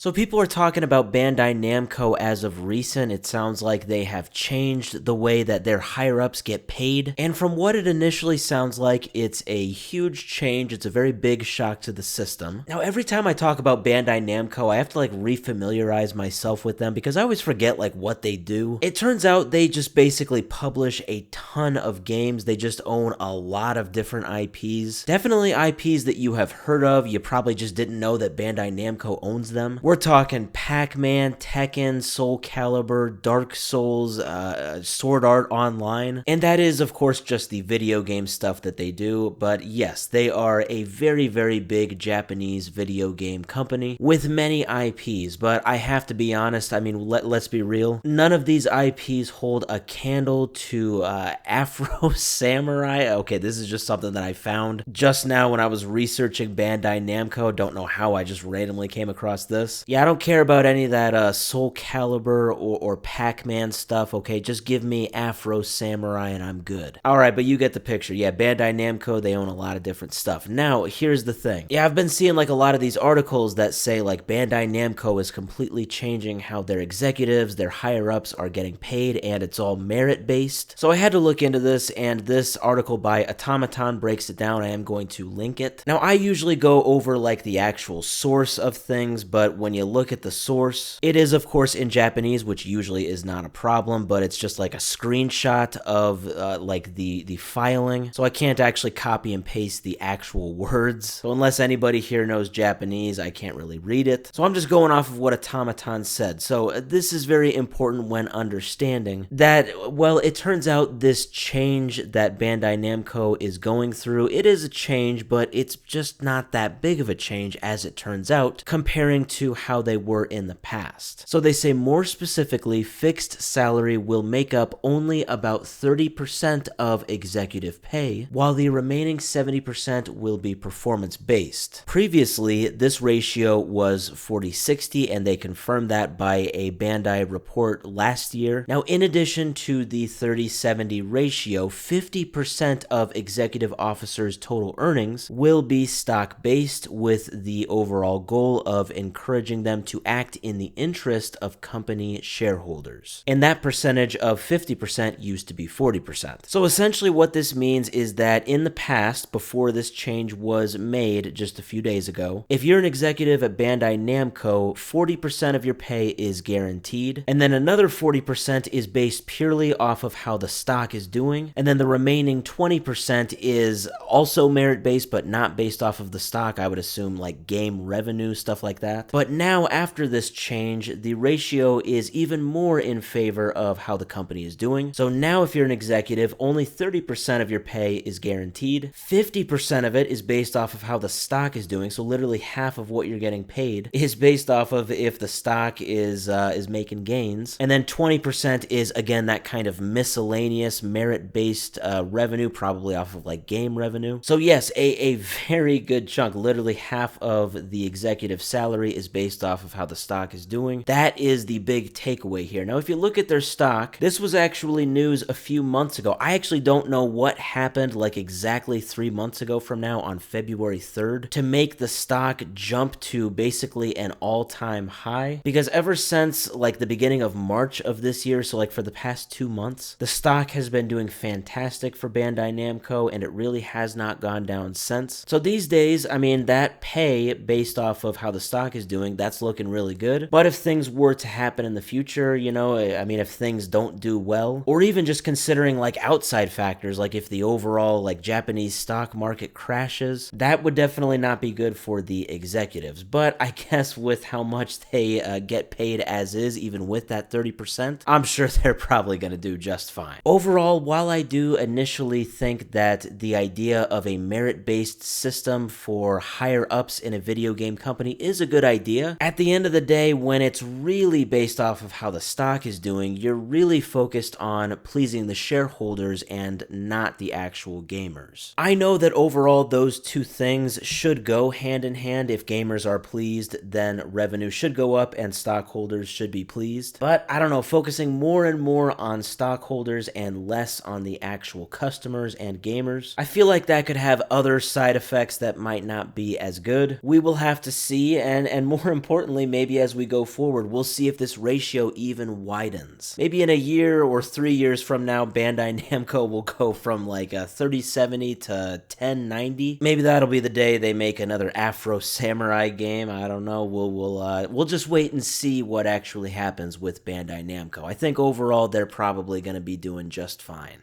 So people are talking about Bandai Namco as of recent. It sounds like they have changed the way that their higher-ups get paid. And from what it initially sounds like, it's a huge change. It's a very big shock to the system. Now, every time I talk about Bandai Namco, I have to refamiliarize myself with them because I always forget what they do. It turns out they just basically publish a ton of games. They just own a lot of different IPs. Definitely IPs that you have heard of. You probably just didn't know that Bandai Namco owns them. We're talking Pac-Man, Tekken, Soul Calibur, Dark Souls, Sword Art Online, and that is, of course, just the video game stuff that they do, but yes, they are a very, very big Japanese video game company with many IPs, but I have to be honest, let's be real, none of these IPs hold a candle to Afro Samurai. Okay, this is just something that I found just now when I was researching Bandai Namco. Don't know how I just randomly came across this. Yeah, I don't care about any of that Soul Calibur or Pac-Man stuff, okay? Just give me Afro Samurai and I'm good. Alright, but you get the picture. Yeah, Bandai Namco, they own a lot of different stuff. Now, here's the thing. Yeah, I've been seeing a lot of these articles that say Bandai Namco is completely changing how their executives, their higher-ups are getting paid, and it's all merit-based. So I had to look into this, and this article by Automaton breaks it down. I am going to link it. Now, I usually go over the actual source of things, but when you look at the source, it is of course in Japanese, which usually is not a problem, but it's just a screenshot of the filing, so I can't actually copy and paste the actual words. So unless anybody here knows Japanese, I can't really read it. So I'm just going off of what Automaton said. So this is very important when understanding that, well, it turns out this change that Bandai Namco is going through, it is a change, but it's just not that big of a change as it turns out, comparing to how they were in the past. So they say more specifically, fixed salary will make up only about 30% of executive pay, while the remaining 70% will be performance-based. Previously, this ratio was 40-60, and they confirmed that by a Bandai report last year. Now, in addition to the 30-70 ratio, 50% of executive officers' total earnings will be stock-based, with the overall goal of encouraging them to act in the interest of company shareholders. And that percentage of 50% used to be 40%. So essentially what this means is that in the past, before this change was made just a few days ago, if you're an executive at Bandai Namco, 40% of your pay is guaranteed, and then another 40% is based purely off of how the stock is doing, and then the remaining 20% is also merit-based, but not based off of the stock. I would assume game revenue, stuff like that. But now, after this change, the ratio is even more in favor of how the company is doing. So now if you're an executive, only 30% of your pay is guaranteed. 50% of it is based off of how the stock is doing. So literally half of what you're getting paid is based off of if the stock is making gains. And then 20% is, again, that kind of miscellaneous merit-based revenue, probably off of game revenue. So yes, a very good chunk, literally half of the executive salary is based off of how the stock is doing. That is the big takeaway here. Now, if you look at their stock, this was actually news a few months ago. I actually don't know what happened exactly 3 months ago from now on February 3rd to make the stock jump to basically an all-time high, because ever since the beginning of March of this year, so for the past 2 months, the stock has been doing fantastic for Bandai Namco, and it really has not gone down since. So these days, that pay based off of how the stock is doing, that's looking really good. But if things were to happen in the future, if things don't do well, or even just considering outside factors, if the overall Japanese stock market crashes, that would definitely not be good for the executives. But I guess with how much they get paid as is, even with that 30%, I'm sure they're probably going to do just fine. Overall, while I do initially think that the idea of a merit-based system for higher-ups in a video game company is a good idea, at the end of the day, when it's really based off of how the stock is doing, you're really focused on pleasing the shareholders and not the actual gamers. I know that overall those two things should go hand in hand. If gamers are pleased, then revenue should go up and stockholders should be pleased. But I don't know, focusing more and more on stockholders and less on the actual customers and gamers, I feel like that could have other side effects that might not be as good. We will have to see, and more more importantly, maybe as we go forward, we'll see if this ratio even widens. Maybe in a year or 3 years from now, Bandai Namco will go from like a 3070 to 1090. Maybe that'll be the day they make another Afro Samurai game. I don't know. We'll just wait and see what actually happens with Bandai Namco. I think overall they're probably going to be doing just fine.